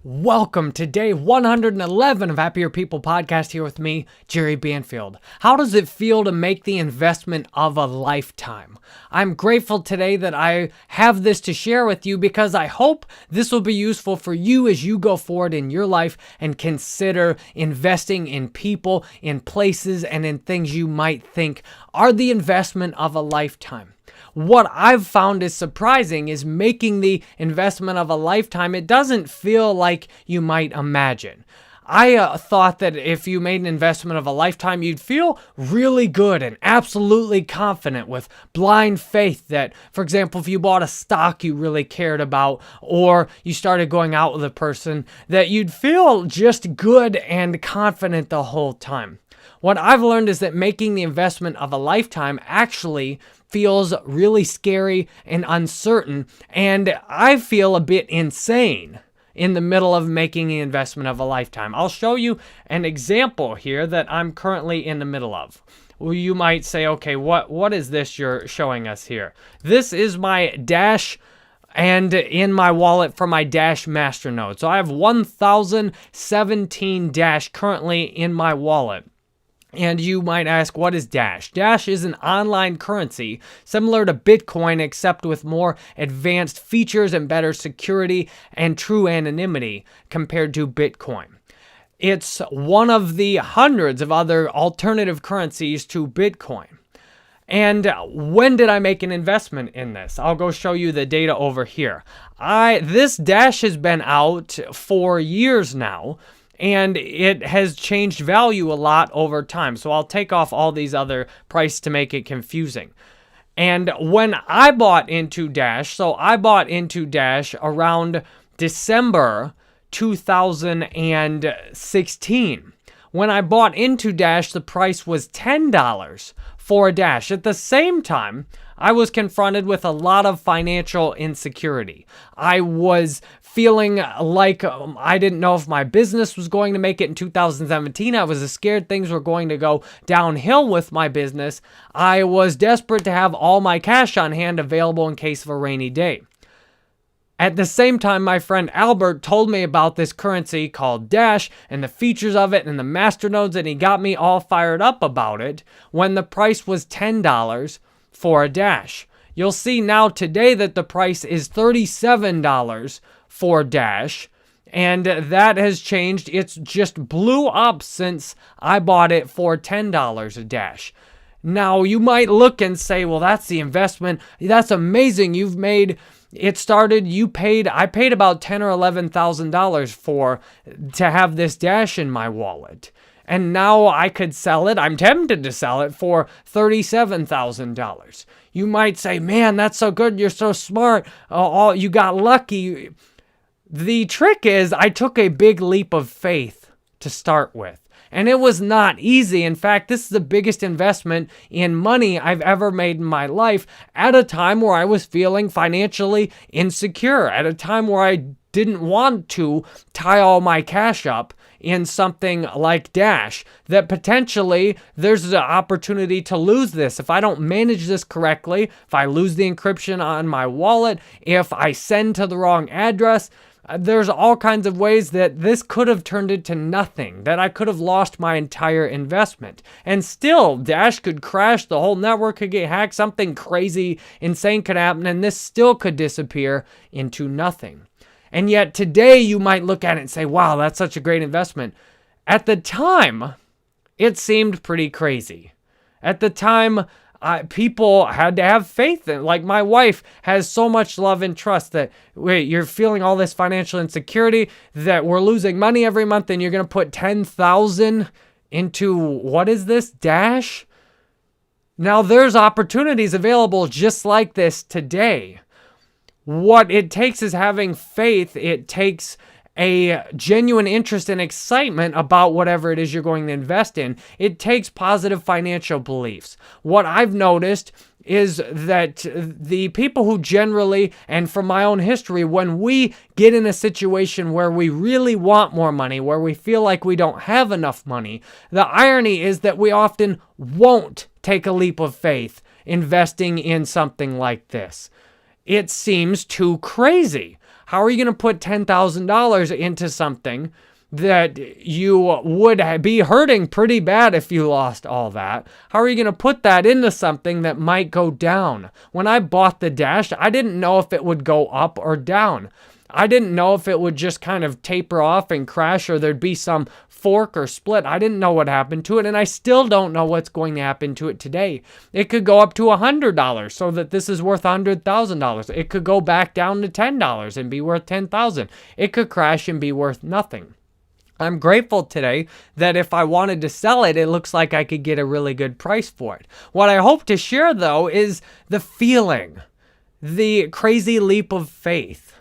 Welcome to day 111 of Happier People podcast here with me, Jerry Banfield. How does it feel to make the investment of a lifetime? I'm grateful today that I have this to share with you because I hope this will be useful for you as you go forward in your life and consider investing in people, in places, and in things you might think are the investment of a lifetime. What I've found is surprising is making the investment of a lifetime. It doesn't feel like you might imagine. I thought that if you made an investment of a lifetime, you'd feel really good and absolutely confident with blind faith that, for example, if you bought a stock you really cared about or you started going out with a person, that you'd feel just good and confident the whole time. What I've learned is that making the investment of a lifetime actually feels really scary and uncertain, and I feel a bit insane in the middle of making the investment of a lifetime. I'll show you an example here that I'm currently in the middle of. Well, you might say, okay, what is this you're showing us here? This is my Dash and in my wallet for my Dash Masternode. So I have 1017 Dash currently in my wallet. And you might ask, what is Dash? Dash is an online currency similar to Bitcoin, except with more advanced features and better security and true anonymity compared to Bitcoin. It's one of the hundreds of other alternative currencies to Bitcoin. And when did I make an investment in this? I'll go show you the data over here. This Dash has been out for years now, and it has changed value a lot over time. So I'll take off all these other prices to make it confusing. And when I bought into Dash, around December 2016. When I bought into Dash, the price was $10 for a Dash. At the same time, I was confronted with a lot of financial insecurity. I was feeling like I didn't know if my business was going to make it in 2017. I was scared things were going to go downhill with my business. I was desperate to have all my cash on hand available in case of a rainy day. At the same time, my friend Albert told me about this currency called Dash and the features of it and the masternodes, and he got me all fired up about it when the price was $10 for a Dash. You'll see now today that the price is $37 for Dash, and that has changed. It's just blew up since I bought it for $10 a Dash. Now, you might look and say, well, that's the investment. That's amazing. I paid about $10,000 or $11,000 to have this Dash in my wallet. And now I could sell it. I'm tempted to sell it for $37,000. You might say, man, that's so good. You're so smart. You got lucky. The trick is I took a big leap of faith to start with. And it was not easy. In fact, this is the biggest investment in money I've ever made in my life at a time where I was feeling financially insecure, at a time where I didn't want to tie all my cash up in something like Dash, that potentially there's an opportunity to lose this. If I don't manage this correctly, if I lose the encryption on my wallet, if I send to the wrong address, there's all kinds of ways that this could have turned into nothing, that I could have lost my entire investment. And still, Dash could crash, the whole network could get hacked, something crazy, insane could happen, and this still could disappear into nothing. And yet today you might look at it and say, wow, that's such a great investment. At the time, it seemed pretty crazy. At the time, people had to have faith in. Like, my wife has so much love and trust that, wait, you're feeling all this financial insecurity, that we're losing money every month, and you're going to put $10,000 into, what is this, Dash? Now, there's opportunities available just like this today. What it takes is having faith. It takes a genuine interest and excitement about whatever it is you're going to invest in. It takes positive financial beliefs. What I've noticed is that the people who generally, and from my own history, when we get in a situation where we really want more money, where we feel like we don't have enough money, the irony is that we often won't take a leap of faith investing in something like this. It seems too crazy. How are you going to put $10,000 into something that you would be hurting pretty bad if you lost all that? How are you going to put that into something that might go down? When I bought the Dash, I didn't know if it would go up or down. I didn't know if it would just kind of taper off and crash, or there'd be some fork or split. I didn't know what happened to it, and I still don't know what's going to happen to it today. It could go up to $100 so that this is worth $100,000. It could go back down to $10 and be worth $10,000. It could crash and be worth nothing. I'm grateful today that if I wanted to sell it, it looks like I could get a really good price for it. What I hope to share, though, is the feeling, the crazy leap of faith.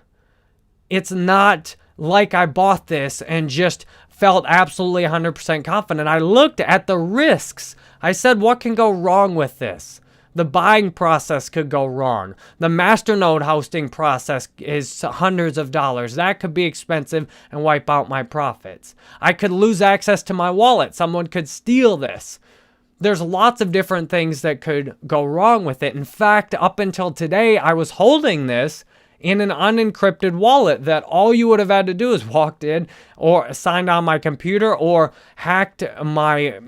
It's not like I bought this and just felt absolutely 100% confident. I looked at the risks. I said, what can go wrong with this? The buying process could go wrong. The masternode hosting process is hundreds of dollars. That could be expensive and wipe out my profits. I could lose access to my wallet. Someone could steal this. There's lots of different things that could go wrong with it. In fact, up until today, I was holding this in an unencrypted wallet that all you would have had to do is walked in or signed on my computer or hacked my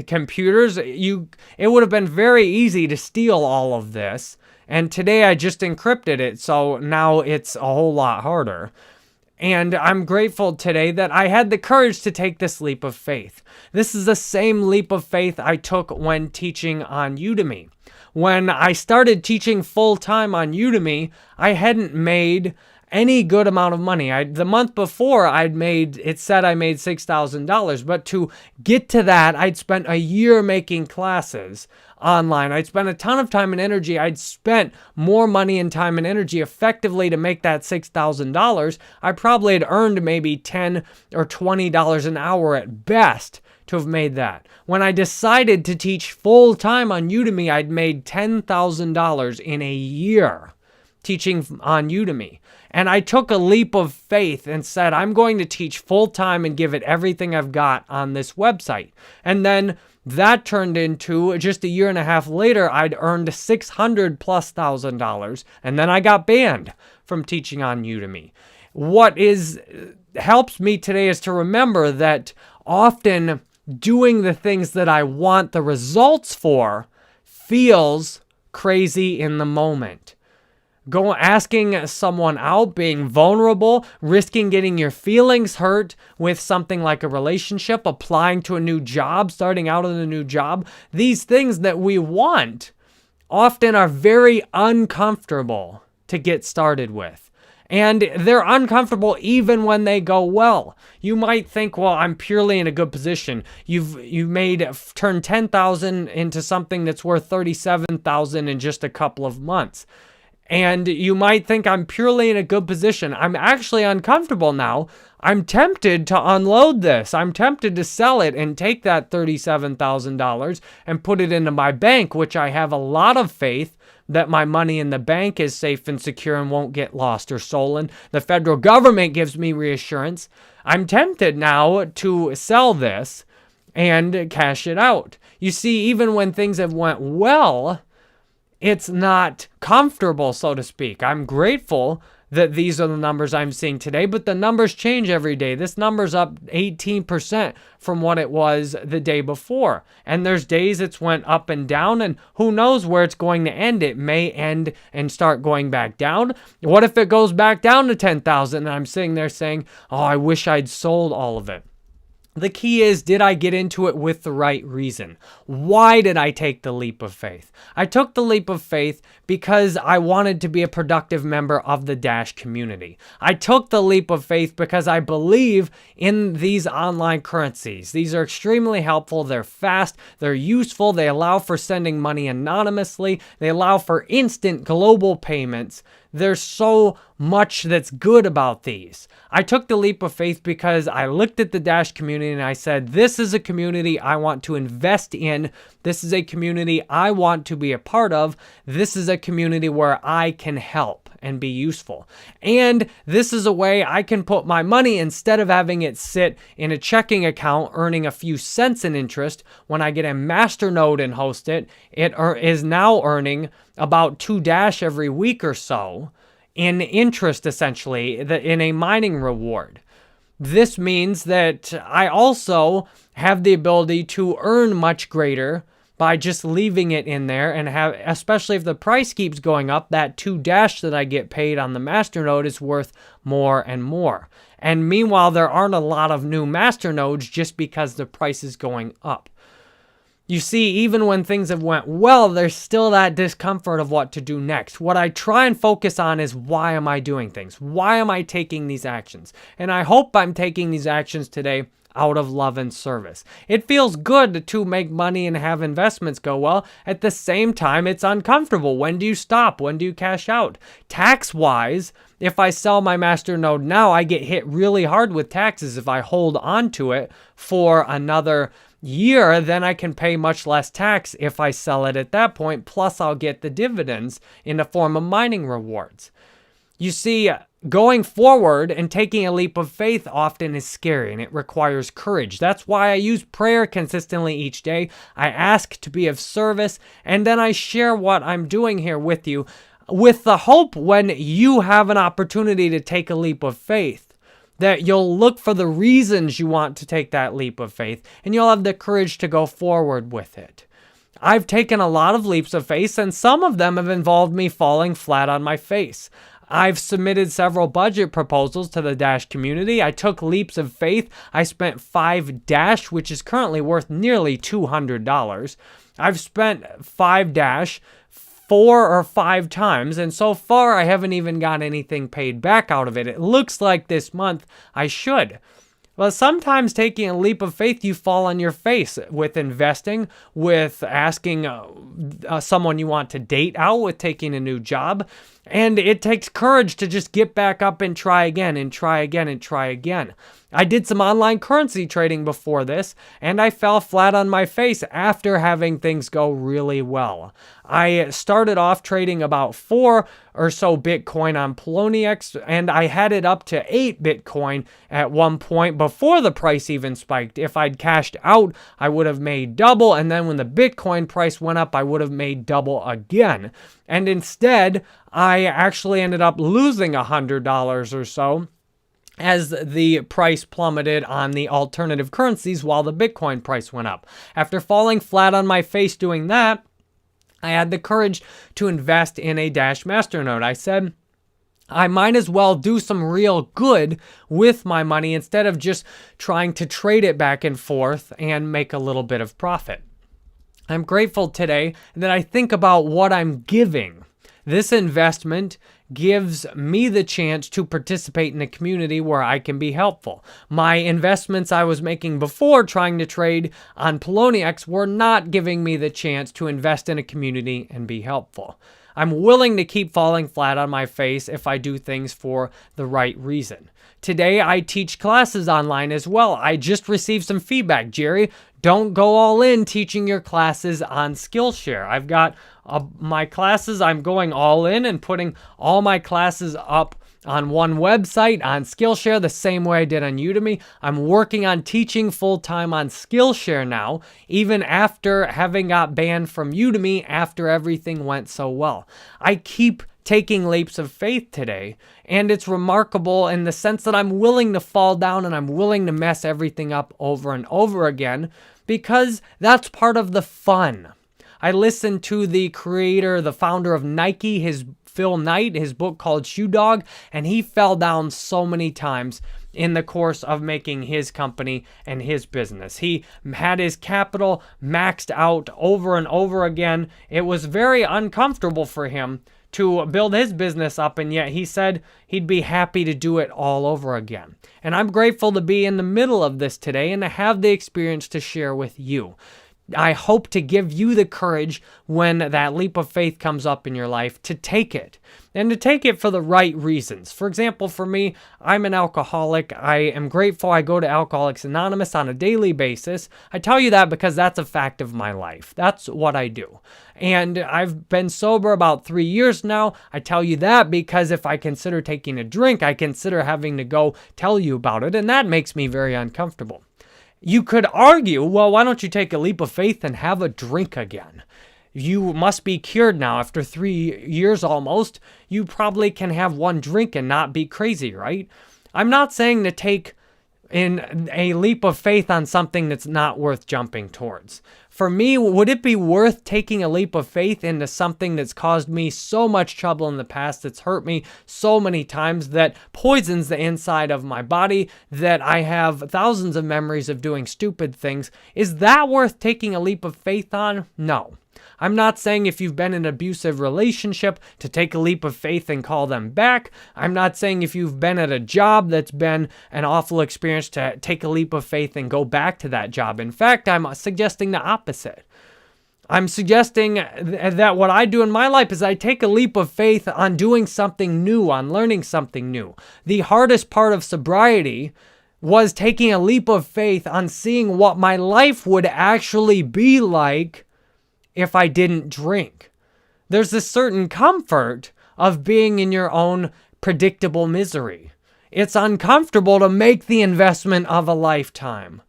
computers. It would have been very easy to steal all of this. And today I just encrypted it, so now it's a whole lot harder. And I'm grateful today that I had the courage to take this leap of faith. This is the same leap of faith I took when teaching on Udemy. When I started teaching full-time on Udemy, I hadn't made any good amount of money. The month before, it said I made $6,000, but to get to that, I'd spent a year making classes online. I'd spent a ton of time and energy. I'd spent more money and time and energy effectively to make that $6,000. I probably had earned maybe $10 or $20 an hour at best to have made that. When I decided to teach full-time on Udemy, I'd made $10,000 in a year teaching on Udemy. And I took a leap of faith and said, I'm going to teach full-time and give it everything I've got on this website. And then that turned into, just a year and a half later, I'd earned $600,000+. And then I got banned from teaching on Udemy. What helps me today is to remember that often doing the things that I want the results for feels crazy in the moment. Asking someone out, being vulnerable, risking getting your feelings hurt with something like a relationship, applying to a new job, starting out in a new job. These things that we want often are very uncomfortable to get started with. And they're uncomfortable even when they go well. You might think, well, I'm purely in a good position. You've turned $10,000 into something that's worth $37,000 in just a couple of months. And you might think I'm purely in a good position. I'm actually uncomfortable now. I'm tempted to unload this. I'm tempted to sell it and take that $37,000 and put it into my bank, which I have a lot of faith that my money in the bank is safe and secure and won't get lost or stolen. The federal government gives me reassurance. I'm tempted now to sell this and cash it out. You see, even when things have went well, it's not comfortable, so to speak. I'm grateful that these are the numbers I'm seeing today, but the numbers change every day. This number's up 18% from what it was the day before. And there's days it's went up and down, and who knows where it's going to end. It may end and start going back down. What if it goes back down to 10,000 and I'm sitting there saying, oh, I wish I'd sold all of it? The key is, did I get into it with the right reason? Why did I take the leap of faith? I took the leap of faith because I wanted to be a productive member of the Dash community. I took the leap of faith because I believe in these online currencies. These are extremely helpful. They're fast. They're useful. They allow for sending money anonymously. They allow for instant global payments. There's so much that's good about these. I took the leap of faith because I looked at the Dash community and I said, this is a community I want to invest in. This is a community I want to be a part of. This is a community where I can help and be useful. And this is a way I can put my money, instead of having it sit in a checking account earning a few cents in interest. When I get a masternode and host it, it is now earning about 2 Dash every week or so in interest, essentially, in a mining reward. This means that I also have the ability to earn much greater by just leaving it in there, and have, especially if the price keeps going up, that 2 dash that I get paid on the masternode is worth more and more. And meanwhile, there aren't a lot of new masternodes just because the price is going up. You see, even when things have went well, there's still that discomfort of what to do next. What I try and focus on is, why am I doing things? Why am I taking these actions? And I hope I'm taking these actions today out of love and service. It feels good to make money and have investments go well. At the same time, it's uncomfortable. When do you stop? When do you cash out? Tax-wise, if I sell my masternode now, I get hit really hard with taxes. If I hold on to it for another year, then I can pay much less tax if I sell it at that point, plus I'll get the dividends in the form of mining rewards. You see, going forward and taking a leap of faith often is scary, and it requires courage. That's why I use prayer consistently each day. I ask to be of service, and then I share what I'm doing here with you, with the hope when you have an opportunity to take a leap of faith, that you'll look for the reasons you want to take that leap of faith, and you'll have the courage to go forward with it. I've taken a lot of leaps of faith, and some of them have involved me falling flat on my face. I've submitted several budget proposals to the Dash community. I took leaps of faith. I spent 5 Dash, which is currently worth nearly $200. I've spent 5 Dash 4 or 5 times, and so far I haven't even got anything paid back out of it. It looks like this month I should. Well, sometimes taking a leap of faith, you fall on your face with investing, with asking someone you want to date out, with taking a new job. And it takes courage to just get back up and try again and try again and try again. I did some online currency trading before this, and I fell flat on my face after having things go really well. I started off trading about 4 or so Bitcoin on Poloniex, and I had it up to 8 Bitcoin at one point before the price even spiked. If I'd cashed out, I would have made double, and then when the Bitcoin price went up, I would have made double again. And instead, I actually ended up losing $100 or so as the price plummeted on the alternative currencies while the Bitcoin price went up. After falling flat on my face doing that, I had the courage to invest in a Dash Masternode. I said, I might as well do some real good with my money instead of just trying to trade it back and forth and make a little bit of profit. I'm grateful today that I think about what I'm giving. This investment gives me the chance to participate in a community where I can be helpful. My investments I was making before trying to trade on Poloniex were not giving me the chance to invest in a community and be helpful. I'm willing to keep falling flat on my face if I do things for the right reason. Today, I teach classes online as well. I just received some feedback. Jerry, don't go all in teaching your classes on Skillshare. I've got my classes, I'm going all in and putting all my classes up on one website on Skillshare the same way I did on Udemy. I'm working on teaching full-time on Skillshare now, even after having got banned from Udemy after everything went so well. I keep taking leaps of faith today, and it's remarkable in the sense that I'm willing to fall down and I'm willing to mess everything up over and over again, because that's part of the fun. I listened to the creator, the founder of Nike, Phil Knight, his book called Shoe Dog, and he fell down so many times in the course of making his company and his business. He had his capital maxed out over and over again. It was very uncomfortable for him to build his business up, and yet he said he'd be happy to do it all over again. And I'm grateful to be in the middle of this today and to have the experience to share with you. I hope to give you the courage when that leap of faith comes up in your life to take it, and to take it for the right reasons. For example, for me, I'm an alcoholic. I am grateful I go to Alcoholics Anonymous on a daily basis. I tell you that because that's a fact of my life. That's what I do. And I've been sober about 3 years now. I tell you that because if I consider taking a drink, I consider having to go tell you about it, and that makes me very uncomfortable. You could argue, well, why don't you take a leap of faith and have a drink again? you must be cured now after 3 years almost. You probably can have one drink and not be crazy, right? I'm not saying to take in a leap of faith on something that's not worth jumping towards. For me, would it be worth taking a leap of faith into something that's caused me so much trouble in the past, that's hurt me so many times, that poisons the inside of my body, that I have thousands of memories of doing stupid things? Is that worth taking a leap of faith on? No. I'm not saying if you've been in an abusive relationship to take a leap of faith and call them back. I'm not saying if you've been at a job that's been an awful experience to take a leap of faith and go back to that job. In fact, I'm suggesting the opposite. I'm suggesting that what I do in my life is I take a leap of faith on doing something new, on learning something new. The hardest part of sobriety was taking a leap of faith on seeing what my life would actually be like if I didn't drink. There's a certain comfort of being in your own predictable misery. It's uncomfortable to make the investment of a lifetime.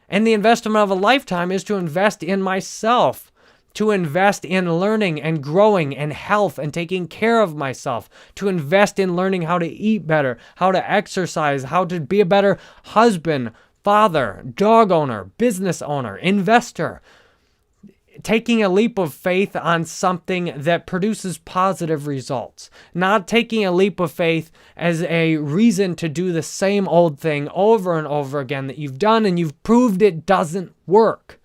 And the investment of a lifetime is to invest in myself, to invest in learning and growing and health and taking care of myself, to invest in learning how to eat better, how to exercise, how to be a better husband, father, dog owner, business owner, investor. Taking a leap of faith on something that produces positive results. Not taking a leap of faith as a reason to do the same old thing over and over again that you've done and you've proved it doesn't work.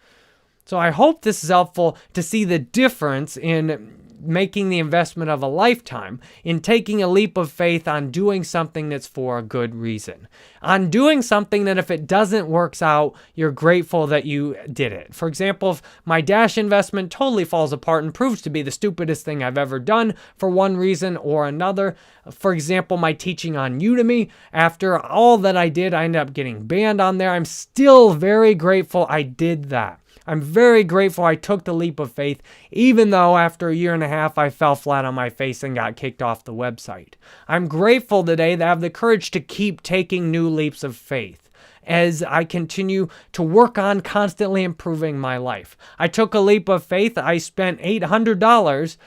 So I hope this is helpful to see the difference in making the investment of a lifetime, in taking a leap of faith on doing something that's for a good reason. On doing something that if it doesn't work out, you're grateful that you did it. For example, if my Dash investment totally falls apart and proves to be the stupidest thing I've ever done for one reason or another, for example, my teaching on Udemy, after all that I did, I ended up getting banned on there. I'm still very grateful I did that. I'm very grateful I took the leap of faith, even though after a year and a half I fell flat on my face and got kicked off the website. I'm grateful today that I have the courage to keep taking new leaps of faith as I continue to work on constantly improving my life. I took a leap of faith. I spent $800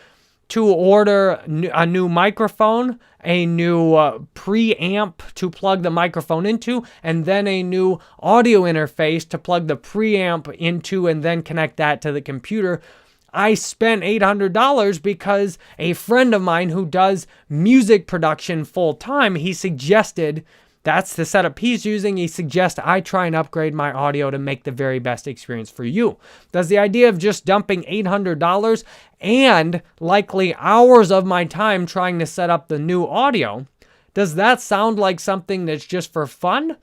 to order a new microphone, a new preamp to plug the microphone into, and then a new audio interface to plug the preamp into and then connect that to the computer. I spent $800 because a friend of mine who does music production full time, he suggested that's the setup he's using. He suggests I try and upgrade my audio to make the very best experience for you. Does the idea of just dumping $800 and likely hours of my time trying to set up the new audio, does that sound like something that's just for fun?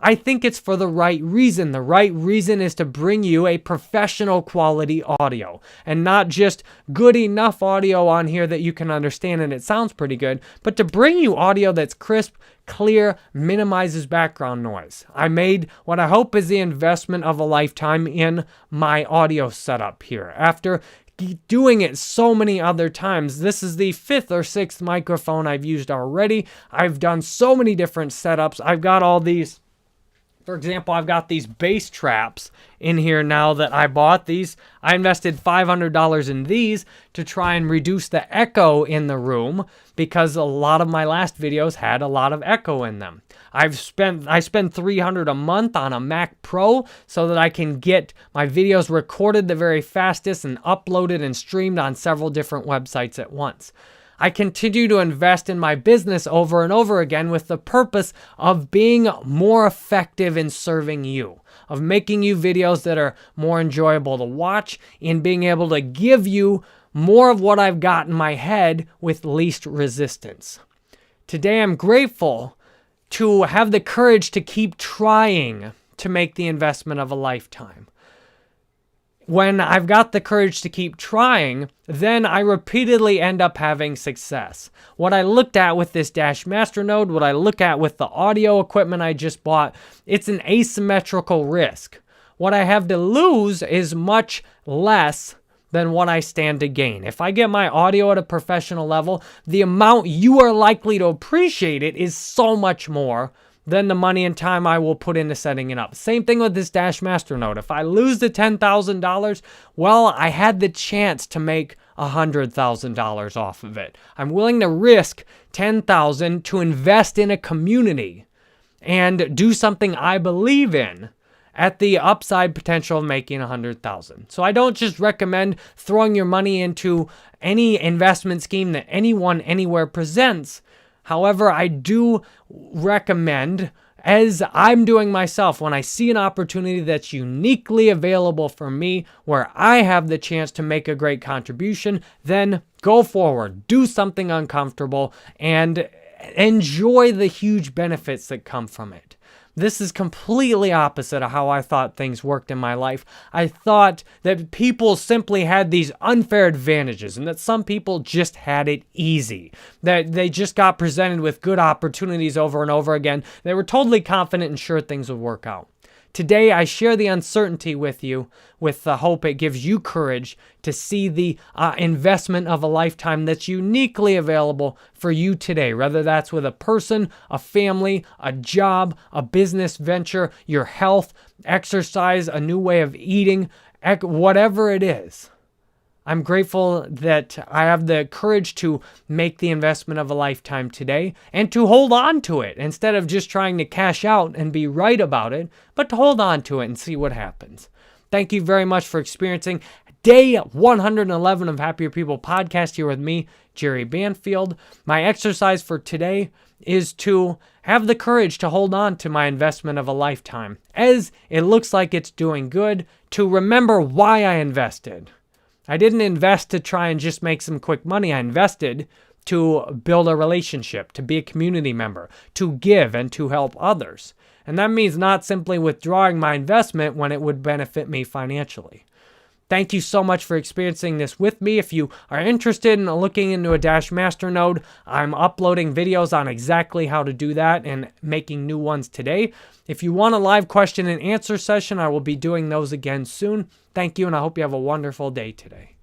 I think it's for the right reason. The right reason is to bring you a professional quality audio and not just good enough audio on here that you can understand and it sounds pretty good, but to bring you audio that's crisp, clear, minimizes background noise. I made what I hope is the investment of a lifetime in my audio setup here. After doing it so many other times, this is the 5th or 6th microphone I've used already. I've done so many different setups. I've got all these. For example, I've got these bass traps in here now that I bought these. I invested $500 in these to try and reduce the echo in the room because a lot of my last videos had a lot of echo in them. I spend $300 a month on a Mac Pro so that I can get my videos recorded the very fastest and uploaded and streamed on several different websites at once. I continue to invest in my business over and over again with the purpose of being more effective in serving you, of making you videos that are more enjoyable to watch, and being able to give you more of what I've got in my head with least resistance. Today, I'm grateful to have the courage to keep trying to make the investment of a lifetime. When I've got the courage to keep trying, then I repeatedly end up having success. What I looked at with this Dash Masternode, what I look at with the audio equipment I just bought, it's an asymmetrical risk. What I have to lose is much less than what I stand to gain. If I get my audio at a professional level, the amount you are likely to appreciate it is so much more than the money and time I will put into setting it up. Same thing with this Dash Masternode. If I lose the $10,000, well, I had the chance to make $100,000 off of it. I'm willing to risk $10,000 to invest in a community and do something I believe in at the upside potential of making $100,000. So I don't just recommend throwing your money into any investment scheme that anyone anywhere presents. However, I do recommend, as I'm doing myself, when I see an opportunity that's uniquely available for me, where I have the chance to make a great contribution, then go forward, do something uncomfortable, and enjoy the huge benefits that come from it. This is completely opposite of how I thought things worked in my life. I thought that people simply had these unfair advantages and that some people just had it easy, that they just got presented with good opportunities over and over again. They were totally confident and sure things would work out. Today, I share the uncertainty with you with the hope it gives you courage to see the investment of a lifetime that's uniquely available for you today, whether that's with a person, a family, a job, a business venture, your health, exercise, a new way of eating, whatever it is. I'm grateful that I have the courage to make the investment of a lifetime today and to hold on to it instead of just trying to cash out and be right about it, but to hold on to it and see what happens. Thank you very much for experiencing day 111 of Happier People podcast here with me, Jerry Banfield. My exercise for today is to have the courage to hold on to my investment of a lifetime. As it looks like it's doing good, to remember why I invested. I didn't invest to try and just make some quick money. I invested to build a relationship, to be a community member, to give and to help others. And that means not simply withdrawing my investment when it would benefit me financially. Thank you so much for experiencing this with me. If you are interested in looking into a Dash Masternode, I'm uploading videos on exactly how to do that and making new ones today. If you want a live question and answer session, I will be doing those again soon. Thank you, and I hope you have a wonderful day today.